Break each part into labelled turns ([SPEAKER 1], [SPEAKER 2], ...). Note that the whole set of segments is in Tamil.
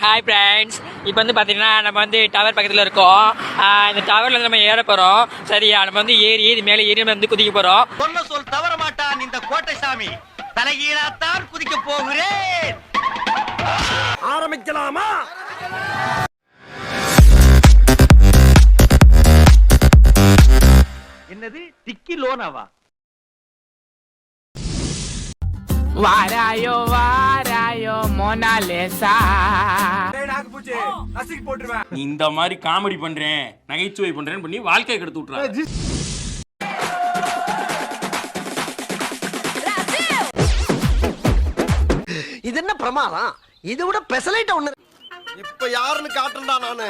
[SPEAKER 1] ஹாய் ஃப்ரெண்ட்ஸ், இப்போ வந்து பார்த்தீங்கன்னா நம்ம வந்து டவர் பக்கத்தில் இருக்கோம். இந்த டவரில் வந்து நம்ம ஏற போகிறோம். சரியா, நம்ம வந்து ஏறி இது மேலே ஏறி நம்ம வந்து குதிக்க போகிறோம்.
[SPEAKER 2] சொன்ன சொல் தவற மாட்டான் இந்த கோட்டை சாமி. தலைகீழாத்தான் குதிக்க போகிறேன். ஆரம்பிக்கலாமா? என்னது டிக்கி லோனாவா?
[SPEAKER 3] வாராயோ வாராயோ மோனாலிசா.
[SPEAKER 4] இந்த மாதிரி காமெடி பண்றேன், நகைச்சுவை பண்றேன்னு பண்ணி வாழ்க்கையை கெடுத்து விட்டுறாங்க.
[SPEAKER 2] இது என்ன பிரமாதம்? இது விட பெசலைட் ஒண்ணு. இப்ப யாருன்னு காட்டுறா நானு.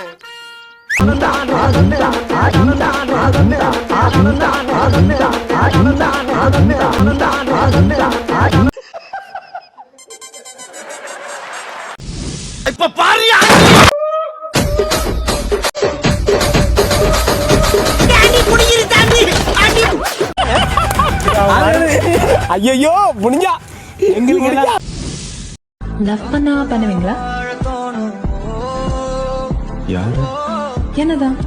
[SPEAKER 2] இப்ப பாரியா
[SPEAKER 3] ஐயோ முடிஞ்சா எங்களுக்கு
[SPEAKER 5] லவ் பண்ணுவீங்களா?
[SPEAKER 3] யாரு?
[SPEAKER 5] என்னதான்?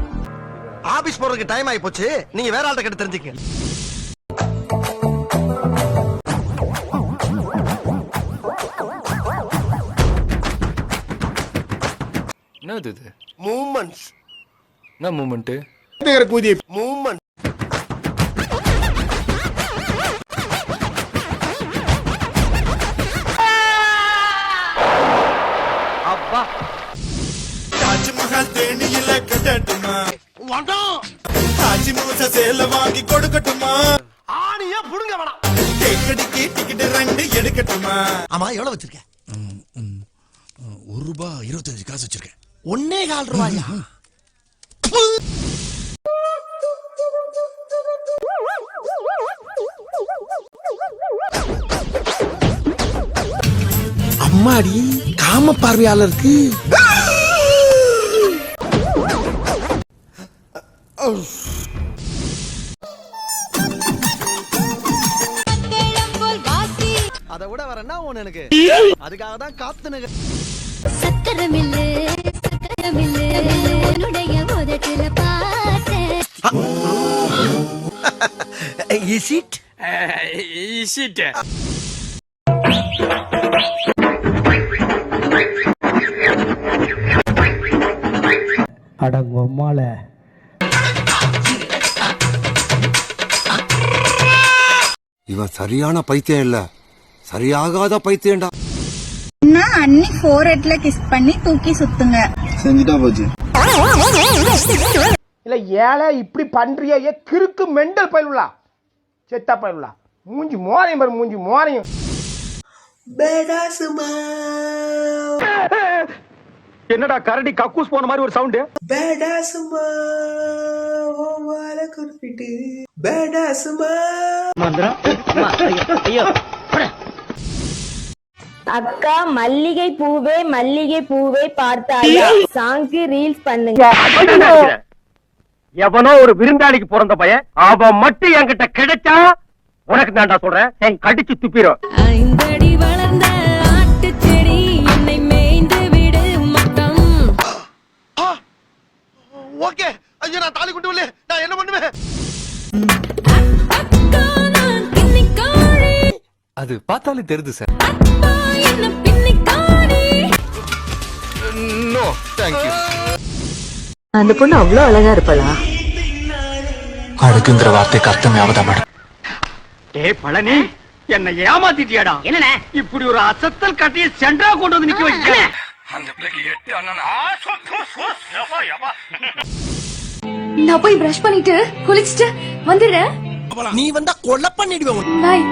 [SPEAKER 2] ஆபீஸ் போறதுக்கு டைம் ஆயி போச்சு. நீங்க வேற ஆள்கிட்ட கிட்ட தெரிஞ்சுக்க.
[SPEAKER 3] என்னது இது?
[SPEAKER 2] மூமெண்ட்ஸ்.
[SPEAKER 3] என்ன மூமெண்ட்?
[SPEAKER 2] மூமெண்ட். அப்பா
[SPEAKER 6] தாஜ்மஹால் தேனியில கட்டட்டுமா?
[SPEAKER 2] வந்தோம்.
[SPEAKER 6] தாஜ்மஹால் சேல வாங்கி கொடுக்கட்டுமா?
[SPEAKER 2] ஆணியா புடுங்க வேணாம்.
[SPEAKER 6] தேக்கடிக்கு டிக்கெட் 2 எடுக்கட்டுமா?
[SPEAKER 2] ஆமா, எவ்வளவு வச்சிருக்க?
[SPEAKER 6] ₹1.25 வச்சிருக்கேன்.
[SPEAKER 2] 1.25 ரூபாயா?
[SPEAKER 6] அம்மாடி காம பார்வையாளருக்கு
[SPEAKER 2] அதை விட வரேன்னா ஒண்ணு எனக்கு. அதுக்காக தான் காத்துனுங்க.
[SPEAKER 7] சக்கரமில்லு சக்கரமில்லு உன்னுடைய உதட்டில பார்த்தேன்.
[SPEAKER 2] Is it?
[SPEAKER 8] அடங்கொம்மால
[SPEAKER 9] இவன் சரியான பைத்தியம் இல்ல, சரியாகாத பைத்தியம்டா.
[SPEAKER 7] அன்னி 4 கிஸ் பண்ணி தூக்கி சுத்துங்க.
[SPEAKER 9] செஞ்சுட்டா போச்சு.
[SPEAKER 8] இல்ல ஏழை இப்படி பண்றியா? ஏ கிறுக்கு மெண்டல் பயிலுலா, செத்தா பயிலுலா. மூஞ்சி மோரையும் பாரு, மூஞ்சி மோரையும். என்னடா கரடி கக்கூஸ் போன மாதிரி ஒரு சவுண்ட்.
[SPEAKER 5] அக்கா மல்லிகை பூவே பார்த்தாயா சாங்கு ரீல்ஸ் பண்ணுங்க.
[SPEAKER 2] எவனோ ஒரு விருந்தாளிக்கு பிறந்த பையன், அவன் மட்டும் என்கிட்ட கிடைச்சா உனக்கு தான்டா சொல்றேன், என் கடிச்சு துப்பிரும்.
[SPEAKER 7] 5 அடி வளர்ந்த ஆட்டுச்செடி என்னை மேய்ந்து விடு மொத்தம்.
[SPEAKER 2] ஓகே, ஐயோ நான் தாலி கொண்டு வரல, நான் என்ன பண்ணுவேன்?
[SPEAKER 7] அக்கா நான் கிண்ணிக்காரி,
[SPEAKER 3] அது பார்த்தாலே தெரியுது சார்.
[SPEAKER 7] அப்பா என்ன பின்னிக்காரி.
[SPEAKER 3] No thank you.
[SPEAKER 5] அந்த பொண்ணு அவ்வளவு அழகா இருப்பாளா?
[SPEAKER 3] அழகுங்கிற வார்த்தைக்கு அர்த்தம் யாவதா மேடம்?
[SPEAKER 2] ஏய் பழனி, என்ன ஏமாத்திட்டியாடா. என்னண்ணே இப்படி ஒரு அசத்தல் கட்டிய சென்டரா கொண்டு வந்து நிக்க வச்சிட்ட. அந்த பிள்ளைக்கு 8 அண்ணா.
[SPEAKER 5] நான் போய் பிரஷ் பண்ணிட்டு குளிச்சிட்டு வந்துடுறேன்.
[SPEAKER 2] நீ வந்தா கொலை பண்ணிடுவேன்.
[SPEAKER 5] பாய்.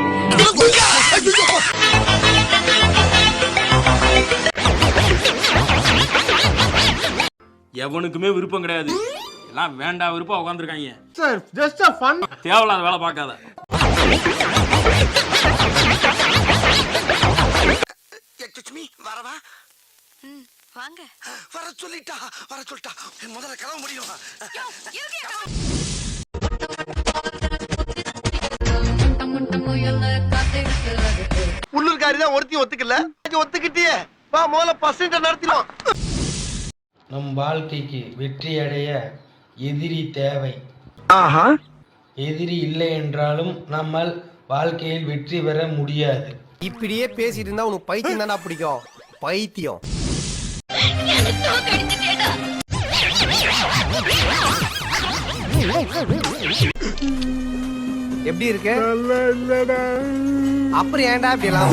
[SPEAKER 4] எவனுக்குமே விருப்பம் கிடையாது, எல்லாம் வேண்டா விருப்பம் உட்காந்துருக்காங்க.
[SPEAKER 8] Sir just a fun.
[SPEAKER 4] தேவையில்லாத வேலை பார்க்காத.
[SPEAKER 2] வரவா?
[SPEAKER 7] வாங்க.
[SPEAKER 2] வர சொல்லிட்டா. முதல்ல கிளம்ப முடியும். உள்ளூர்காரி தான் ஒருத்தி ஒத்துக்கல, ஒத்துக்கிட்டியே. வா முதல்ல பசங்க நடத்திடுவோம்.
[SPEAKER 10] நம் வாழ்க்கைக்கு வெற்றி அடைய எதிரி தேவை.
[SPEAKER 2] ஆஹா.
[SPEAKER 10] எதிரி இல்லை என்றாலும் நம்மால் வாழ்க்கையில் வெற்றி பெற முடியாது.
[SPEAKER 8] இப்படியே பேசிட்டு இருந்தா உனக்கு பைத்தியம் தானா பிடிக்கும்? பைத்தியம். எப்படி இருக்கு? அப்புறம் ஏன்டா இப்படி எல்லாம்